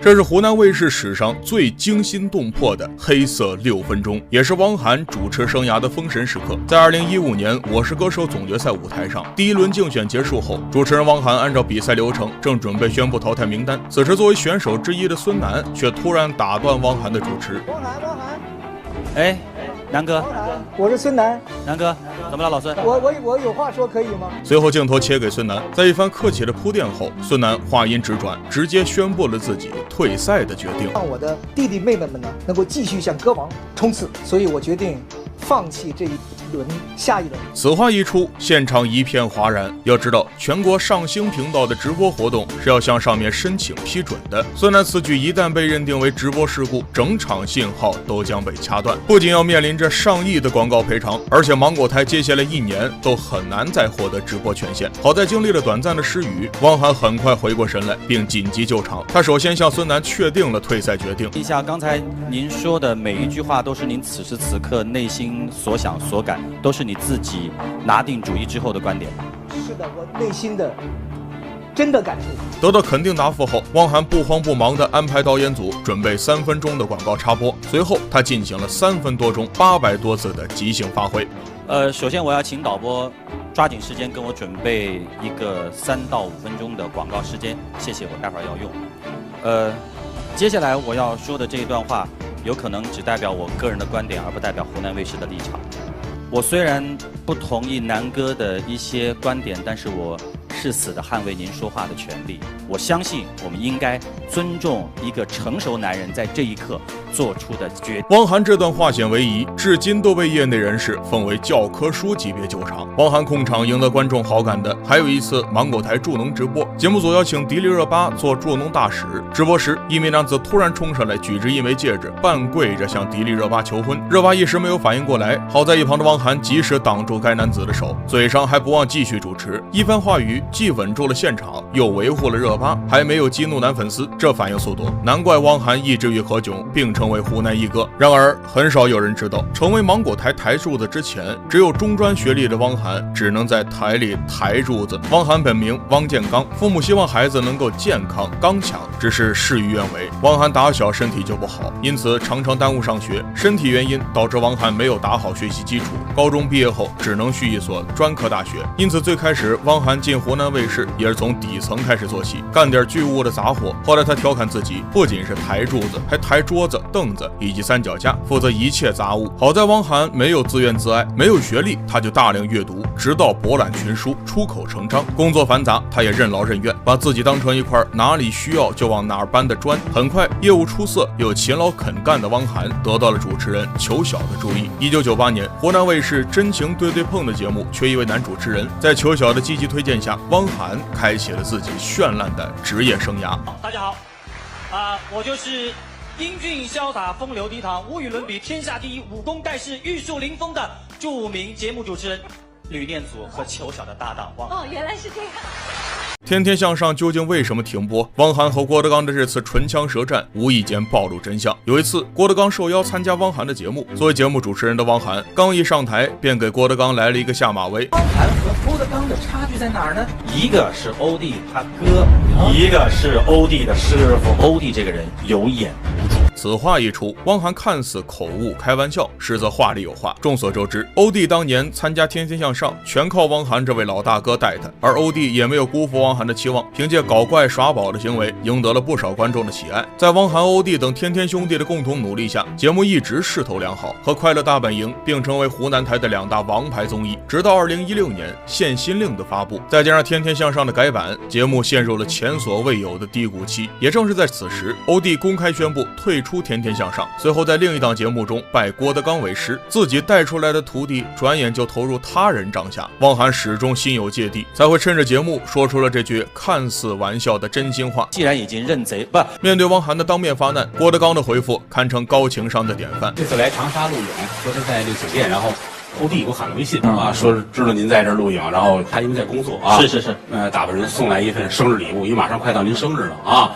这是湖南卫视史上最惊心动魄的黑色6分钟，也是汪涵主持生涯的封神时刻。在2015年《我是歌手》总决赛舞台上，第一轮竞选结束后，主持人汪涵按照比赛流程正准备宣布淘汰名单，此时作为选手之一的孙楠却突然打断汪涵的主持。汪涵，哎，南哥，我是孙楠。南哥，怎么了，老孙？我有话说，可以吗？随后镜头切给孙楠，在一番客气的铺垫后，孙楠话音直转，直接宣布了自己退赛的决定。让我的弟弟妹妹们呢能够继续向歌王冲刺，所以我决定放弃这一轮，下一轮。此话一出，现场一片哗然。要知道，全国上星频道的直播活动是要向上面申请批准的。孙楠此举一旦被认定为直播事故，整场信号都将被掐断，不仅要面临着上亿的广告赔偿，而且芒果台接下来1年都很难再获得直播权限。好在经历了短暂的失语，汪涵很快回过神来，并紧急救场。他首先向孙楠确定了退赛决定。陛下，刚才您说的每一句话都是您此时此刻内心所想所感，都是你自己拿定主意之后的观点。是的，我内心的真的感受。得到肯定答复后，汪涵不慌不忙地安排导演组准备3分钟的广告插播，随后他进行了3分多钟800多字的即兴发挥。首先我要请导播抓紧时间跟我准备一个3到5分钟的广告时间，谢谢，我待会儿要用。接下来我要说的这一段话，有可能只代表我个人的观点，而不代表湖南卫视的立场。我虽然不同意南哥的一些观点，但是我誓死地捍卫您说话的权利。我相信我们应该尊重一个成熟男人在这一刻做出的决定。汪涵这段化险为夷，至今都被业内人士奉为教科书级别救场。汪涵控场赢得观众好感的还有一次芒果台助农直播，节目组邀请迪丽热巴做助农大使。直播时，一名男子突然冲上来，举着一枚戒指，半跪着向迪丽热巴求婚。热巴一时没有反应过来，好在一旁的汪涵及时挡住该男子的手，嘴上还不忘继续主持。一番话语既稳住了现场，又维护了热巴，还没有激怒男粉丝，这反应速度，难怪汪涵意志欲何炅，并成为湖南一哥。然而，很少有人知道，成为芒果台台柱子之前，只有中专学历的汪涵只能在台里抬柱子。汪涵本名汪建刚，父母希望孩子能够健康刚强，只是事与愿违。汪涵打小身体就不好，因此常常耽误上学。身体原因导致汪涵没有打好学习基础，高中毕业后只能去一所专科大学。因此最开始汪涵进湖南卫视也是从底层开始做起，干点巨物的杂活。后来他调侃自己不仅是抬柱子，还抬桌子、凳子以及三脚架，负责一切杂物。好在汪涵没有自怨自艾，没有学历他就大量阅读，直到博览群书，出口成章。工作繁杂，他也任劳任怨，把自己当成一块哪里需要就往哪儿搬的砖。很快，业务出色又勤劳肯干的汪涵得到了主持人裘晓的注意。1998年，湖南卫视《真情对对碰》的节目缺一位男主持人，在裘晓的积极推荐下，汪涵开启了自己绚烂的职业生涯。大家好，我就是英俊潇洒、风流倜傥、无与伦比、天下第一、武功盖世、玉树临风的著名节目主持人吕念祖和裘晓的搭档汪。哦，原来是这样。天天向上究竟为什么停播？汪涵和郭德纲的这次唇枪舌战无意间暴露真相。有一次，郭德纲受邀参加汪涵的节目，作为节目主持人的汪涵刚一上台，便给郭德纲来了一个下马威。汪涵和郭德纲的差距在哪儿呢？一个是欧弟他哥，一个是欧弟的师傅。欧弟这个人有眼无珠。此话一出，汪涵看似口误开玩笑，实则话里有话。众所周知，欧弟当年参加《天天向上》全靠汪涵这位老大哥带他，而欧弟也没有辜负汪涵的期望，凭借搞怪耍宝的行为赢得了不少观众的喜爱。在汪涵、欧弟等天天兄弟的共同努力下，节目一直势头良好，和《快乐大本营》并成为湖南台的2大王牌综艺。直到2016年《限薪令》的发布，再加上《天天向上》的改版，节目陷入了前所未有的低谷期。也正是在此时，欧弟公开宣布退出《天天向上》，随后在另一档节目中拜郭德纲为师，自己带出来的徒弟转眼就投入他人帐下。汪涵始终心有芥蒂，才会趁着节目说出了这句看似玩笑的真心话。既然已经认贼，面对汪涵的当面发难，郭德纲的回复堪称高情商的典范。这次来长沙路演，说是在这个酒店，然后欧弟给我喊了微信说知道您在这儿录影，然后他因为在工作是，打扮人送来一份生日礼物，因为马上快到您生日了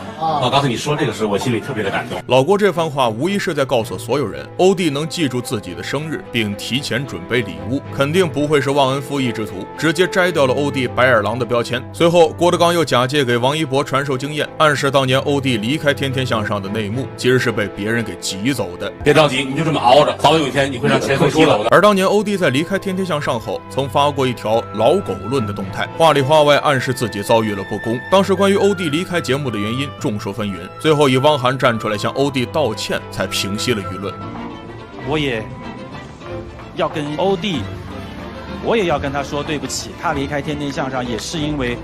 刚才你说这个时候，我心里特别的感动。老郭这番话无疑是在告诉所有人，欧弟能记住自己的生日并提前准备礼物，肯定不会是忘恩负义之徒，直接摘掉了欧弟白眼狼的标签。随后郭德纲又假借给王一博传授经验，暗示当年欧弟离开天天向上的内幕其实是被别人给挤走的。别着急，你就这么熬着，早晚有一天你会让前锋挤走的。而当年欧弟在离开天天向上后，曾发过一条老狗论的动态，话里话外暗示自己遭遇了不公。当时关于欧弟离开节目的原因众说纷纭，最后以汪涵站出来向欧弟道歉，才平息了舆论。我也要跟欧弟，我也要跟他说对不起，他离开天天向上也是因为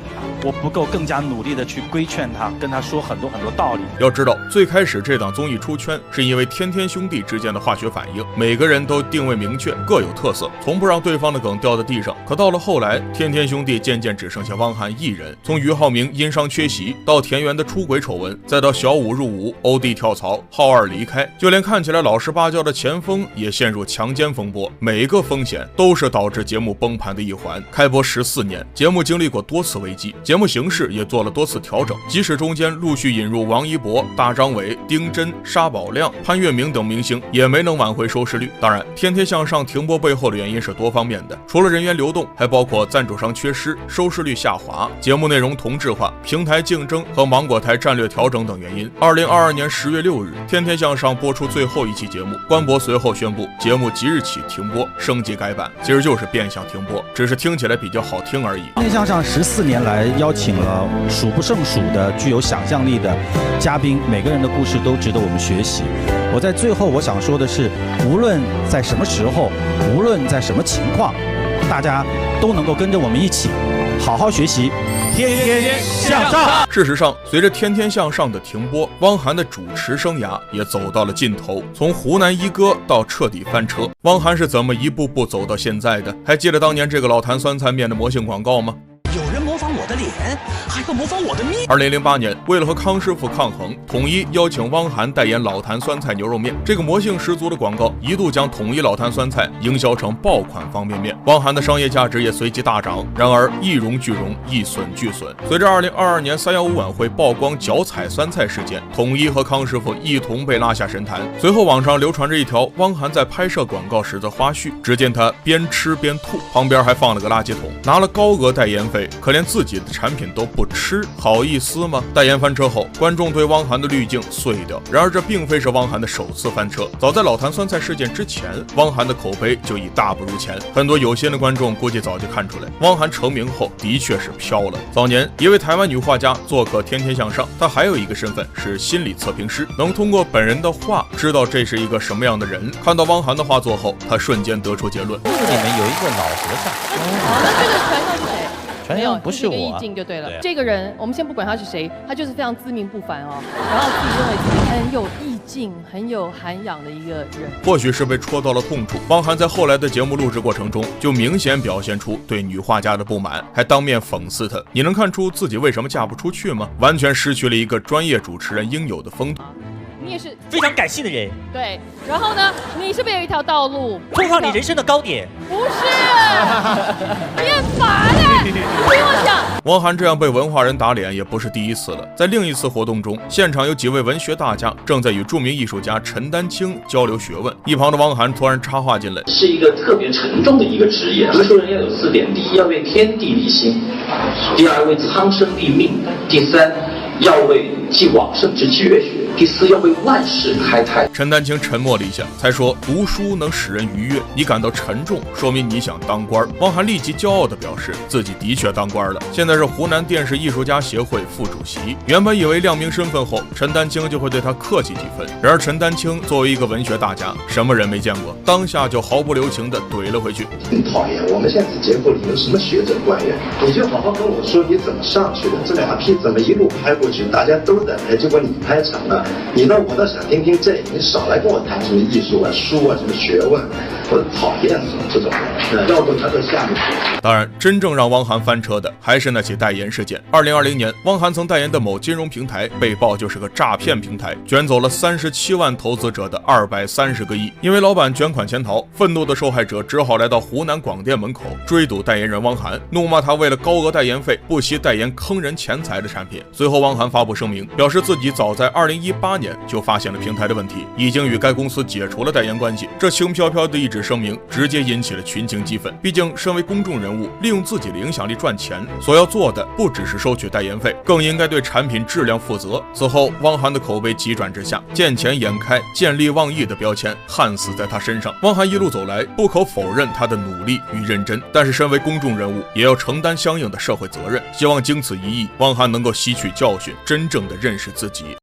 我不够更加努力的去规劝他，跟他说很多道理。要知道，最开始这档综艺出圈是因为天天兄弟之间的化学反应，每个人都定位明确，各有特色，从不让对方的梗掉在地上。可到了后来，天天兄弟渐渐只剩下汪涵一人，从俞灏明因伤缺席，到田园的出轨丑闻，再到小五入伍，欧弟跳槽，浩二离开，就连看起来老实巴交的前锋也陷入强奸风波，每一个风险都是导致节目崩盘的一环。开播14年，节目经历过多次危机，节目形式也做了多次调整，即使中间陆续引入王一博、大张伟、丁真、沙宝亮、潘粤明等明星，也没能挽回收视率。当然，天天向上停播背后的原因是多方面的，除了人员流动，还包括赞助商缺失、收视率下滑、节目内容同质化、平台竞争和芒果台战略调整等原因。2022年10月6日，天天向上播出最后一期节目，官博随后宣布节目即日起停播，升级改版，其实就是变相停播，只是听起来比较好听而已。天天向上14年来邀请了数不胜数的具有想象力的嘉宾，每个人的故事都值得我们学习。我在最后我想说的是，无论在什么时候，无论在什么情况，大家都能够跟着我们一起好好学习，天天向上。事实上，随着天天向上的停播，汪涵的主持生涯也走到了尽头。从湖南一哥到彻底翻车，汪涵是怎么一步步走到现在的？还记得当年这个老坛酸菜面的魔性广告吗？有人模仿我的脸，还要模仿我的命。2008年，为了和康师傅抗衡，统一邀请汪涵代言老坛酸菜牛肉面。这个魔性十足的广告一度将统一老坛酸菜营销成爆款方便面，汪涵的商业价值也随即大涨。然而一荣俱荣，一损俱损。随着2022年315晚会曝光脚踩酸菜事件，统一和康师傅一同被拉下神坛。随后网上流传着一条汪涵在拍摄广告时的花絮，只见他边吃边吐，旁边还放了个垃圾桶，拿了高额代言费，可连自己的产品都不吃，好意思吗？代言翻车后，观众对汪涵的滤镜碎掉。然而这并非是汪涵的首次翻车，早在老坛酸菜事件之前，汪涵的口碑就已大不如前。很多有心的观众估计早就看出来，汪涵成名后的确是飘了。早年一位台湾女画家做客天天向上，她还有一个身份是心理测评师，能通过本人的画知道这是一个什么样的人。看到汪涵的画作后，她瞬间得出结论：这里面有一个老和尚。那这个传上是谁？传上不是我，意境就对了。这个人，我们先不管他是谁，他就是非常自命不凡哦，然后自己认为自己很有意境、很有涵养的一个人。或许是被戳到了痛处，汪涵在后来的节目录制过程中就明显表现出对女画家的不满，还当面讽刺她：“你能看出自己为什么嫁不出去吗？”完全失去了一个专业主持人应有的风度。你也是非常感性的人，对。然后呢，你是不是有一条道路通向你人生的高点？不是，你很烦哎！你听我讲。汪涵这样被文化人打脸也不是第一次了。在另一次活动中，现场有几位文学大家正在与著名艺术家陈丹青交流学问，一旁的汪涵突然插话进来：“是一个特别沉重的一个职业。读书人要有4点：第一，要为天地立心；第二，为苍生立命；第三，要为继往圣之绝学；第4，要为万世开泰。”陈丹青沉默了一下，才说：“读书能使人愉悦，你感到沉重，说明你想当官。”汪涵立即骄傲地表示，自己的确当官了，现在是湖南电视艺术家协会副主席。原本以为亮明身份后，陈丹青就会对他客气几分，然而陈丹青作为一个文学大家，什么人没见过，当下就毫不留情地怼了回去：“很讨厌，我们现在节目里有什么学者官员，你就好好跟我说你怎么上去的，这2批怎么一路开过过去，大家都在拍，结果你拍成了，我倒想听听这，你少来跟我谈什么艺术啊、书啊、什么学问，我讨厌这种人，要不他就下面去。当然，真正让汪涵翻车的还是那起代言事件。2020年，汪涵曾代言的某金融平台被曝就是个诈骗平台，卷走了37万投资者的230个亿。因为老板卷款潜逃，愤怒的受害者只好来到湖南广电门口追堵代言人汪涵，怒骂他为了高额代言费不惜代言坑人钱财的产品。随后，汪涵发布声明，表示自己早在2018年就发现了平台的问题，已经与该公司解除了代言关系。这轻飘飘的一纸声明，直接引起了群情激愤。毕竟，身为公众人物，利用自己的影响力赚钱，所要做的不只是收取代言费，更应该对产品质量负责。此后，汪涵的口碑急转直下，见钱眼开、见利忘义的标签焊死在他身上。汪涵一路走来，不可否认他的努力与认真，但是身为公众人物，也要承担相应的社会责任。希望经此一役，汪涵能够吸取教训，真正的认识自己。